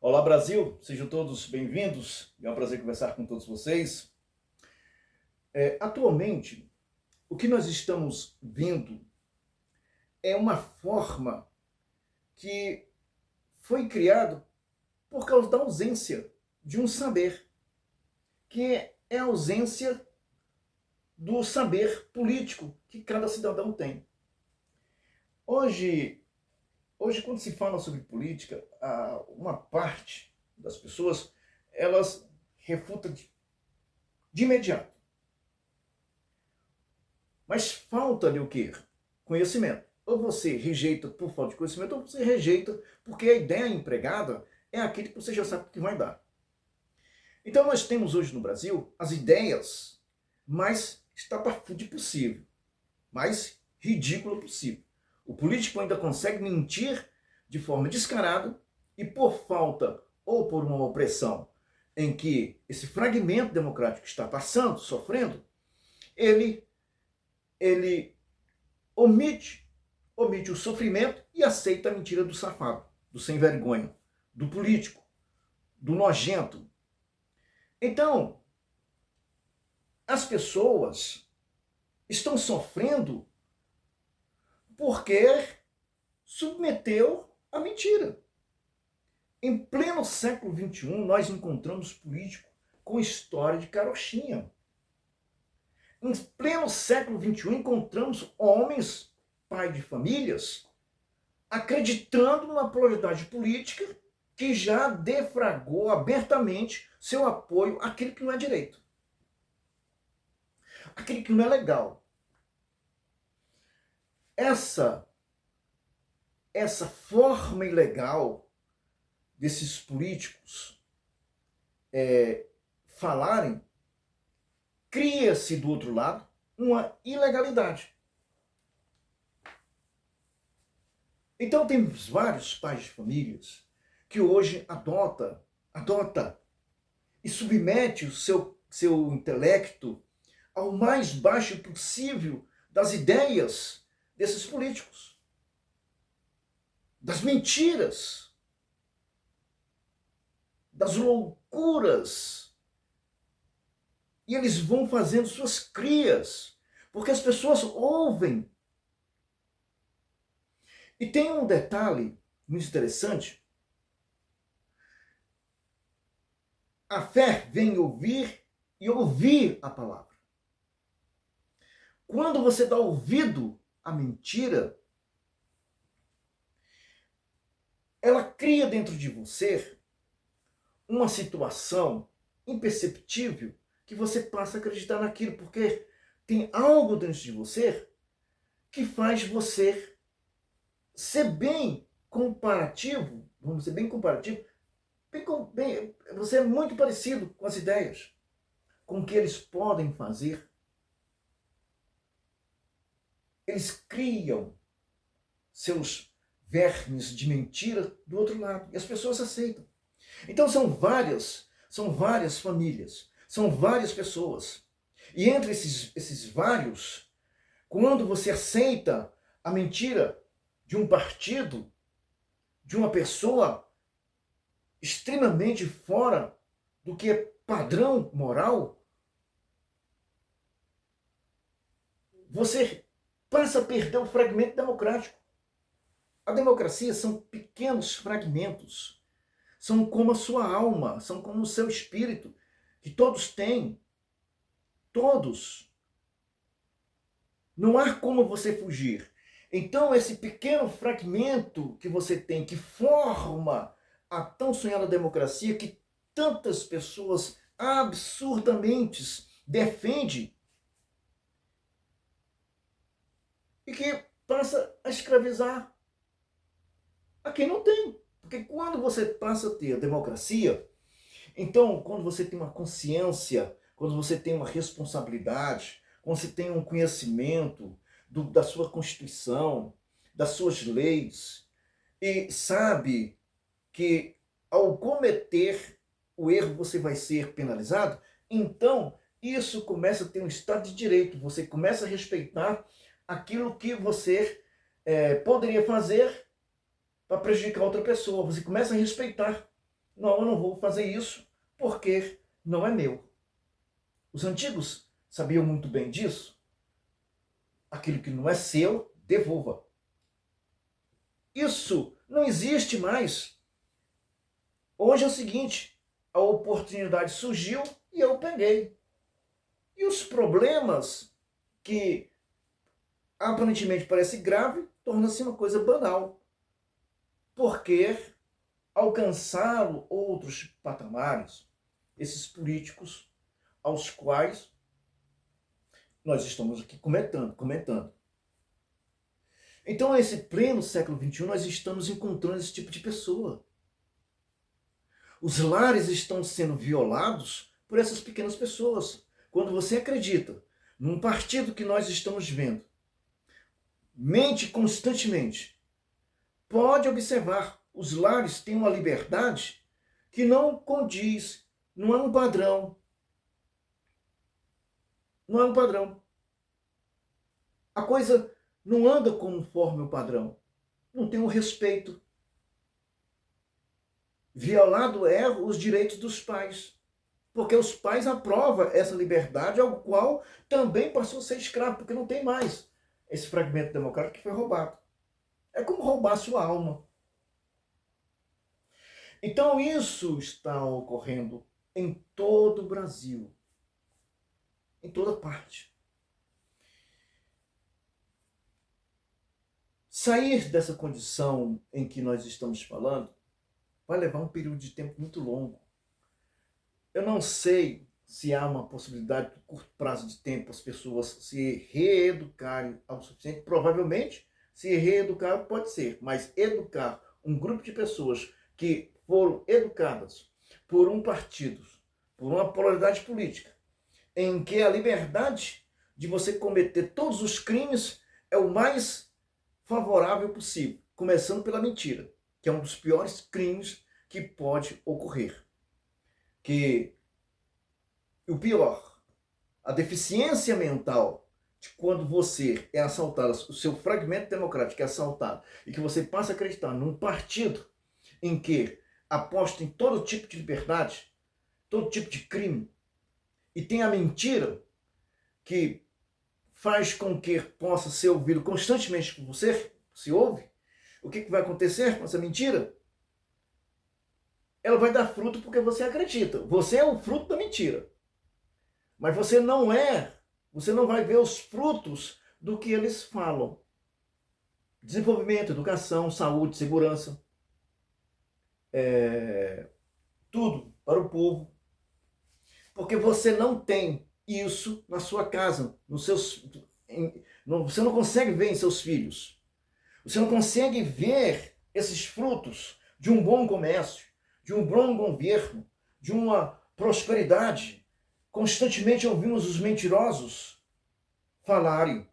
Olá Brasil, sejam todos bem-vindos. É um prazer conversar com todos vocês. Atualmente, o que nós estamos vendo é uma forma que foi criada por causa da ausência de um saber, que é a ausência do saber político que cada cidadão tem. Hoje, quando se fala sobre política, uma parte das pessoas, elas refutam de imediato. Mas falta-lhe o quê? Conhecimento. Ou você rejeita por falta de conhecimento, ou você rejeita porque a ideia empregada é aquele que você já sabe que vai dar. Então nós temos hoje no Brasil as ideias mais estapafúrdias possível, mais ridícula possível. O político ainda consegue mentir de forma descarada e por falta ou por uma opressão em que esse fragmento democrático está passando, sofrendo, ele omite o sofrimento e aceita a mentira do safado, do sem vergonha, do político, do nojento. Então, as pessoas estão sofrendo porque submeteu a mentira. Em pleno século XXI, nós encontramos políticos com história de carochinha. Em pleno século XXI, encontramos homens, pais de famílias, acreditando numa pluralidade política que já defragou abertamente seu apoio àquilo que não é direito, aquilo que não é legal. Essa forma ilegal desses políticos falarem, cria-se do outro lado uma ilegalidade. Então temos vários pais de famílias que hoje adota e submete o seu intelecto ao mais baixo possível das ideias desses políticos, das mentiras, das loucuras. E eles vão fazendo suas crias, porque as pessoas ouvem. E tem um detalhe muito interessante. A fé vem ouvir e ouvir a palavra. Quando você dá ouvido à mentira, ela cria dentro de você uma situação imperceptível que você passa a acreditar naquilo, porque tem algo dentro de você que faz você ser bem comparativo, vamos ser bem comparativo, você é muito parecido com as ideias, com o que eles podem fazer. Eles criam seus vermes de mentira do outro lado, e as pessoas aceitam. Então são várias famílias, são várias pessoas. E entre esses vários, quando você aceita a mentira de um partido, de uma pessoa extremamente fora do que é padrão moral, você passa a perder o fragmento democrático. A democracia são pequenos fragmentos, são como a sua alma, são como o seu espírito, que todos têm, todos. Não há como você fugir. Então, esse pequeno fragmento que você tem, que forma a tão sonhada democracia, que tantas pessoas absurdamente defendem, e que passa a escravizar a quem não tem. Porque quando você passa a ter a democracia, então, quando você tem uma consciência, quando você tem uma responsabilidade, quando você tem um conhecimento da sua Constituição, das suas leis, e sabe que ao cometer o erro você vai ser penalizado, então isso começa a ter um Estado de Direito, você começa a respeitar aquilo que você poderia fazer para prejudicar outra pessoa, você começa a respeitar. Não, eu não vou fazer isso porque não é meu. Os antigos sabiam muito bem disso. Aquilo que não é seu, devolva. Isso não existe mais. Hoje é o seguinte, a oportunidade surgiu e eu peguei. E os problemas que aparentemente parece grave, torna-se uma coisa banal. Porque alcançaram outros patamares, esses políticos aos quais nós estamos aqui comentando. Então, nesse pleno século XXI, nós estamos encontrando esse tipo de pessoa. Os lares estão sendo violados por essas pequenas pessoas. Quando você acredita num partido que nós estamos vendo, mente constantemente, pode observar, os lares têm uma liberdade que não condiz, não é um padrão. Não é um padrão. A coisa não anda conforme o padrão. Não tem um respeito. Violado é os direitos dos pais. Porque os pais aprovam essa liberdade, ao qual também passou a ser escravo, porque não tem mais esse fragmento democrático que foi roubado. É como roubar sua alma. Então isso está ocorrendo em todo o Brasil. Em toda parte. Sair dessa condição em que nós estamos falando vai levar um período de tempo muito longo. Eu não sei se há uma possibilidade de curto prazo de tempo as pessoas se reeducarem ao suficiente. Provavelmente, se reeducar pode ser, mas educar um grupo de pessoas que foram educadas por um partido, por uma polaridade política, em que a liberdade de você cometer todos os crimes é o mais favorável possível, começando pela mentira, que é um dos piores crimes que pode ocorrer. Que o pior, a deficiência mental de quando você é assaltado, o seu fragmento democrático é assaltado, e que você passa a acreditar num partido em que aposta em todo tipo de liberdade, todo tipo de crime, e tem a mentira que faz com que possa ser ouvido constantemente por você, se ouve, o que vai acontecer com essa mentira? Ela vai dar fruto porque você acredita. Você é o fruto da mentira. Mas você não vai ver os frutos do que eles falam. Desenvolvimento, educação, saúde, segurança. Tudo para o povo. Porque você não tem isso na sua casa, você não consegue ver em seus filhos. Você não consegue ver esses frutos de um bom comércio, de um bom governo, de uma prosperidade. Constantemente ouvimos os mentirosos falarem.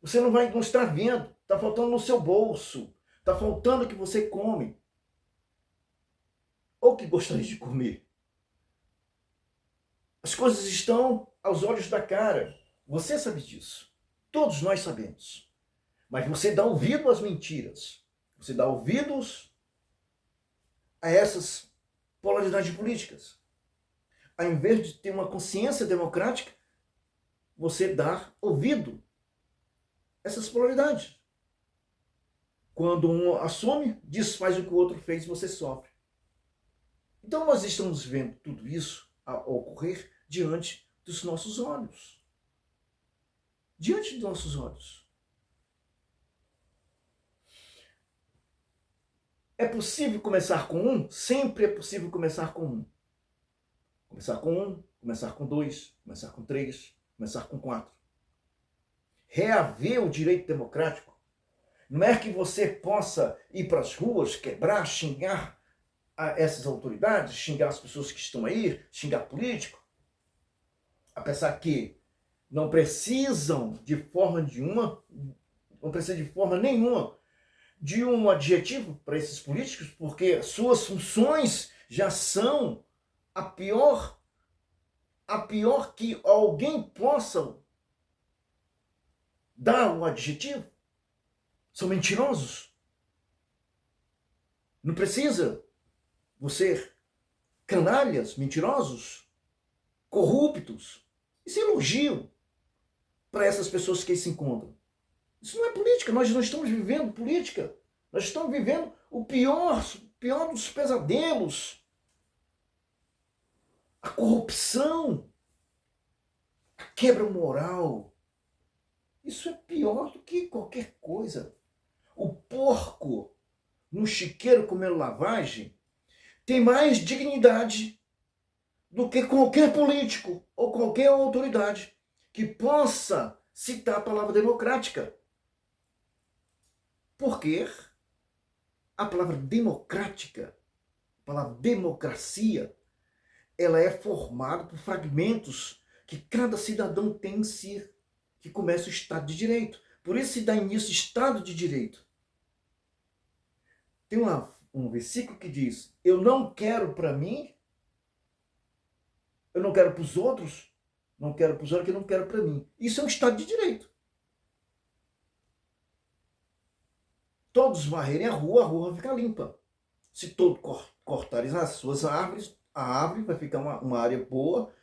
Você não está vendo, está faltando no seu bolso, está faltando o que você come, ou que gostaria de comer. As coisas estão aos olhos da cara. Você sabe disso. Todos nós sabemos. Mas você dá ouvido às mentiras. Você dá ouvidos a essas polaridades políticas. Ao invés de ter uma consciência democrática, você dá ouvido a essas polaridades. Quando um assume, desfaz o que o outro fez, você sofre. Então nós estamos vendo tudo isso a ocorrer diante dos nossos olhos. Diante dos nossos olhos. É possível começar com um? Sempre é possível começar com um. Começar com um, começar com dois, começar com três, começar com quatro. Reaver o direito democrático. Não é que você possa ir para as ruas, quebrar, xingar essas autoridades, xingar as pessoas que estão aí, xingar político. Apesar que não precisam de forma nenhuma de um adjetivo para esses políticos, porque suas funções já são a pior que alguém possa dar um adjetivo. São mentirosos. Não precisa. você canalhas, mentirosos, corruptos. Isso é elogio para essas pessoas que aí se encontram. Isso não é política, nós não estamos vivendo política. Nós estamos vivendo o pior dos pesadelos. A corrupção, a quebra moral. Isso é pior do que qualquer coisa. O porco no chiqueiro comendo lavagem tem mais dignidade do que qualquer político ou qualquer autoridade que possa citar a palavra democrática. Porque a palavra democrática, a palavra democracia, ela é formada por fragmentos que cada cidadão tem em si, que começa o Estado de Direito. Por isso se dá início ao Estado de Direito. Tem um versículo que diz: eu não quero para mim, eu não quero para os outros, não quero para os outros, que eu não quero para mim. Isso é um Estado de Direito. Todos varrerem a rua vai ficar limpa. Se todos cortarem as suas árvores, a árvore vai ficar uma área boa,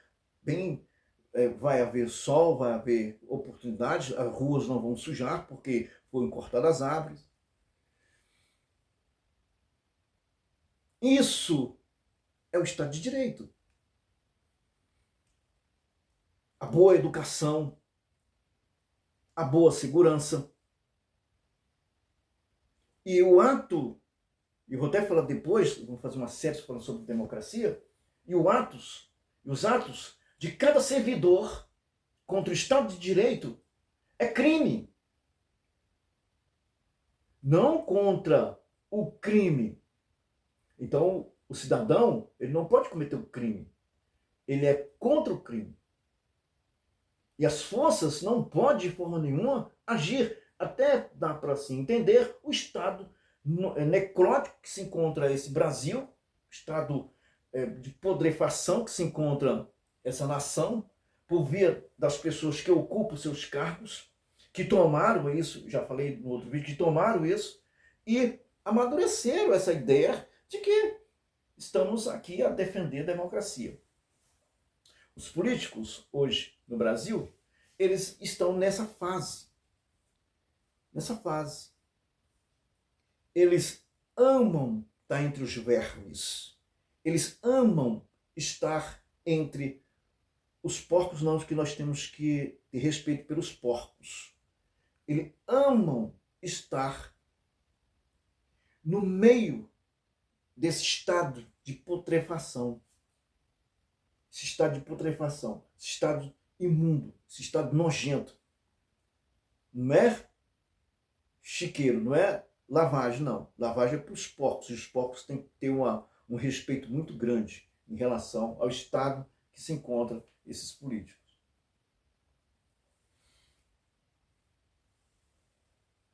bem, vai haver sol, vai haver oportunidades, as ruas não vão sujar porque foram cortadas as árvores. Isso é o Estado de Direito. A boa educação, a boa segurança. E o ato, eu vou até falar depois, vamos fazer uma série falando sobre democracia, e os atos de cada servidor contra o Estado de Direito é crime. Não contra o crime. Então, o cidadão, ele não pode cometer o crime. Ele é contra o crime. E as forças não podem, de forma nenhuma, agir. Até dá para se entender o estado necrótico que se encontra esse Brasil, o estado de putrefação que se encontra essa nação, por via das pessoas que ocupam seus cargos, que tomaram isso, já falei no outro vídeo, que tomaram isso, e amadureceram essa ideia de que estamos aqui a defender a democracia. Os políticos hoje no Brasil, eles estão nessa fase. Nessa fase. Eles amam estar entre os vermes. Eles amam estar entre os porcos, não que nós temos que ter respeito pelos porcos. Eles amam estar no meio desse estado de putrefação. Esse estado de putrefação, esse estado imundo, esse estado nojento. Não é chiqueiro, não é lavagem, não. Lavagem é para os porcos. E os porcos têm que ter um respeito muito grande em relação ao estado que se encontram esses políticos.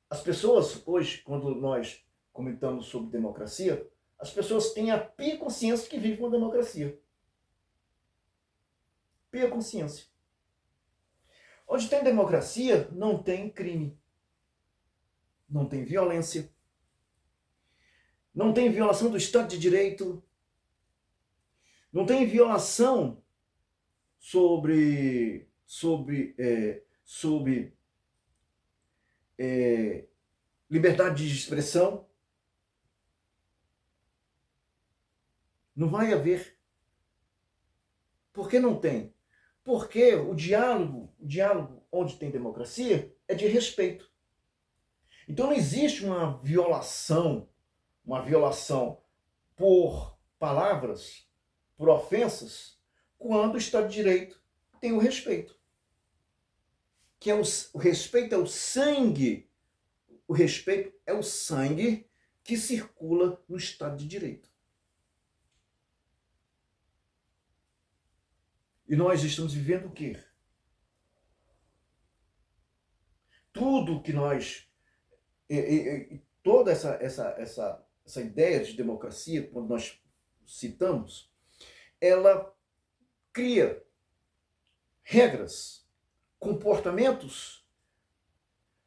As pessoas, hoje, quando nós comentamos sobre democracia, as pessoas têm a pia consciência de que vivem uma democracia. Pia consciência. Onde tem democracia, não tem crime. Não tem violência. Não tem violação do Estado de Direito. Não tem violação sobre liberdade de expressão. Não vai haver. Por que não tem? Porque o diálogo onde tem democracia é de respeito. Então não existe uma violação por palavras, por ofensas, quando o Estado de Direito tem o respeito. Que é o respeito é o sangue. O respeito é o sangue que circula no Estado de Direito. E nós estamos vivendo o quê? Tudo que nós... toda essa ideia de democracia, quando nós citamos, ela cria regras, comportamentos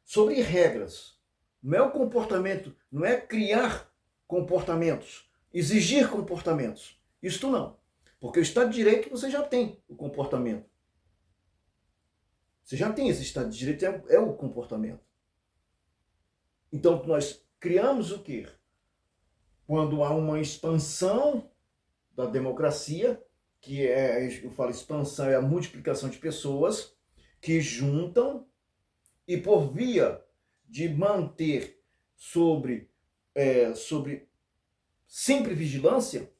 sobre regras. Não é o comportamento, não é criar comportamentos. exigir comportamentos. Isto não. Porque o Estado de Direito você já tem o comportamento. Você já tem esse Estado de Direito, é o comportamento. Então nós criamos o quê? Quando há uma expansão da democracia, que eu falo expansão, é a multiplicação de pessoas que juntam e por via de manter sobre sempre vigilância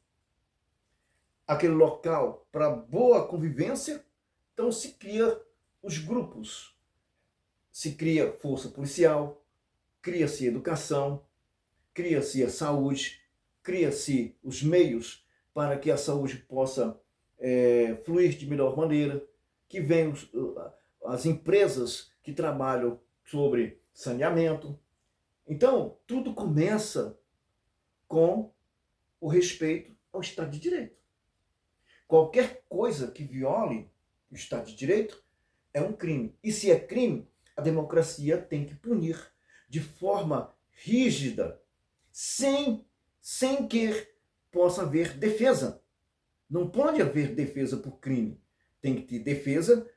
aquele local para boa convivência, então se cria os grupos, se cria força policial, cria-se educação, cria-se a saúde, cria-se os meios para que a saúde possa fluir de melhor maneira, que venham as empresas que trabalham sobre saneamento. Então, tudo começa com o respeito ao Estado de Direito. Qualquer coisa que viole o Estado de Direito é um crime. E se é crime, a democracia tem que punir de forma rígida, sem que possa haver defesa. Não pode haver defesa por crime. Tem que ter defesa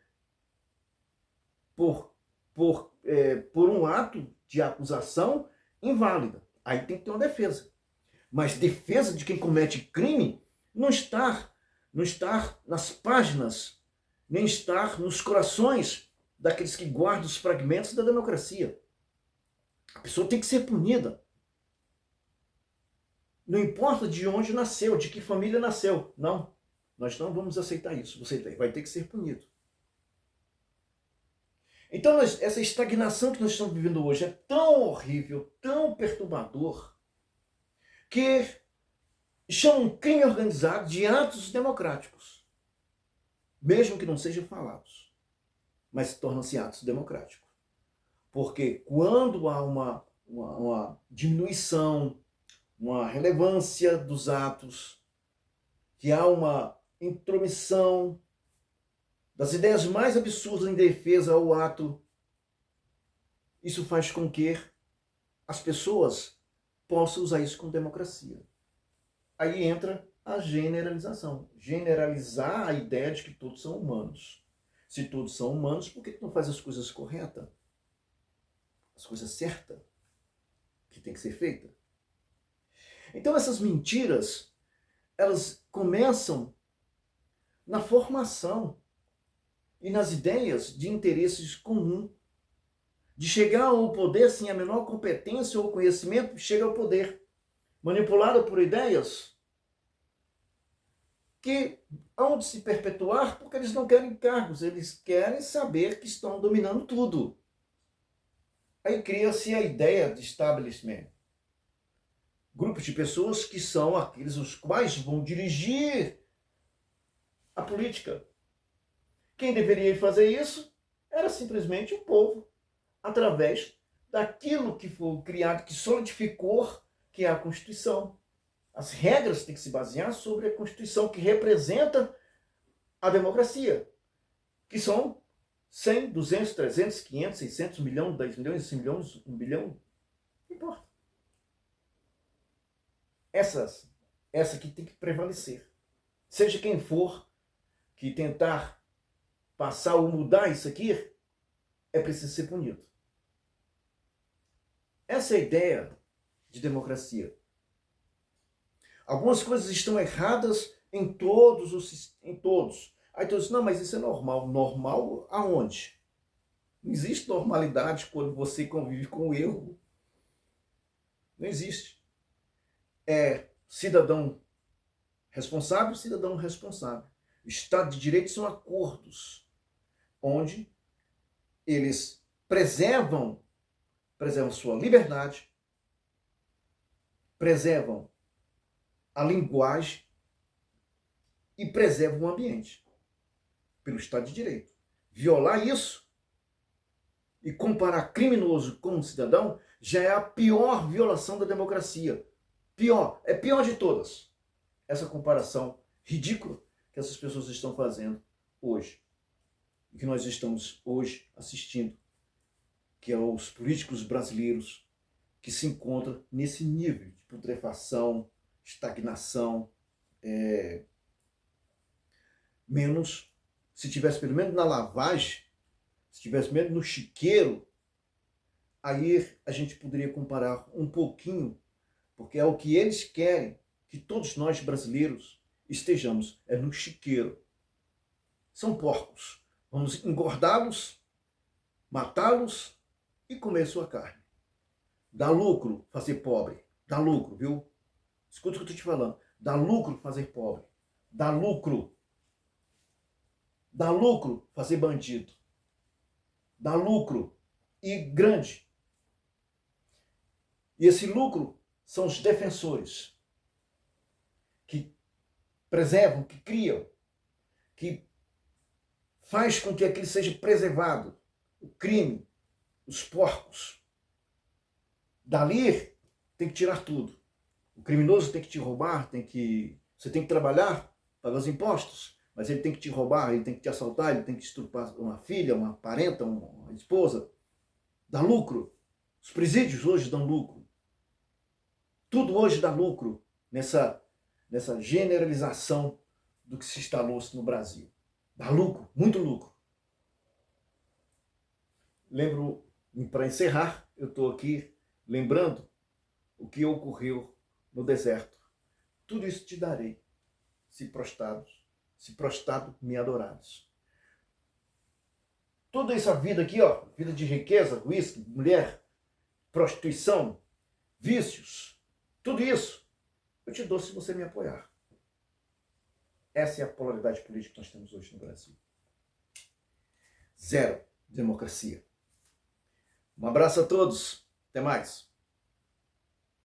por um ato de acusação inválida. Aí tem que ter uma defesa. Mas defesa de quem comete crime não está nas páginas, nem estar nos corações daqueles que guardam os fragmentos da democracia. A pessoa tem que ser punida. Não importa de onde nasceu, de que família nasceu. Não, nós não vamos aceitar isso. Você vai ter que ser punido. Então, essa estagnação que nós estamos vivendo hoje é tão horrível, tão perturbador, que chamam crime organizado de atos democráticos. Mesmo que não sejam falados, mas tornam-se atos democráticos. Porque quando há uma diminuição, uma relevância dos atos, que há uma intromissão das ideias mais absurdas em defesa ao ato, isso faz com que as pessoas possam usar isso como democracia. Aí entra a generalização. Generalizar a ideia de que todos são humanos. Se todos são humanos, por que não faz as coisas corretas? As coisas certas que tem que ser feita? Então essas mentiras, elas começam na formação e nas ideias de interesses comuns. De chegar ao poder sem a menor competência ou conhecimento, chega ao poder. Manipulado por ideias que hão de se perpetuar porque eles não querem cargos, eles querem saber que estão dominando tudo. Aí cria-se a ideia de establishment. Grupos de pessoas que são aqueles os quais vão dirigir a política. Quem deveria fazer isso era simplesmente o povo, através daquilo que foi criado, que solidificou, que é a Constituição. As regras têm que se basear sobre a Constituição, que representa a democracia, que são 100, 200, 300, 500, 600, 1 milhão, 10 milhões, 100 milhões, 1 bilhão, não importa. Essa que tem que prevalecer. Seja quem for que tentar passar ou mudar isso aqui, é preciso ser punido. Essa é a ideia de democracia. Algumas coisas estão erradas em todos. Aí tu diz, não, mas isso é normal. Normal aonde? Não existe normalidade quando você convive com o erro. Não existe. É cidadão responsável, cidadão responsável. Estado de Direito são acordos onde eles preservam sua liberdade, preservam a linguagem e preservam o ambiente pelo Estado de Direito. Violar isso e comparar criminoso com cidadão já é a pior violação da democracia. É pior de todas. Essa comparação ridícula que essas pessoas estão fazendo hoje. E que nós estamos hoje assistindo, que é os políticos brasileiros que se encontram nesse nível de putrefação, estagnação, menos, se tivesse pelo menos na lavagem, se tivesse menos no chiqueiro, aí a gente poderia comparar um pouquinho, porque é o que eles querem que todos nós brasileiros estejamos, é no chiqueiro. São porcos. Vamos engordá-los, matá-los e comer sua carne. Dá lucro fazer pobre. Dá lucro, viu? Escuta o que eu estou te falando. Dá lucro fazer pobre. Dá lucro. Dá lucro fazer bandido. Dá lucro. E grande. E esse lucro são os defensores. Que preservam, que criam, que faz com que aquilo seja preservado. O crime, os porcos. Dali tem que tirar tudo. O criminoso tem que te roubar, você tem que trabalhar, pagar os impostos, mas ele tem que te roubar, ele tem que te assaltar, ele tem que estuprar uma filha, uma parenta, uma esposa. Dá lucro. Os presídios hoje dão lucro. Tudo hoje dá lucro nessa generalização do que se instalou no Brasil. Dá lucro, muito lucro. Lembro, para encerrar, eu estou aqui lembrando o que ocorreu no deserto. Tudo isso te darei, se prostrado me adorares. Toda essa vida aqui, ó, vida de riqueza, uísque, mulher, prostituição, vícios, tudo isso eu te dou se você me apoiar. Essa é a polaridade política que nós temos hoje no Brasil. Zero democracia. Um abraço a todos. Até mais.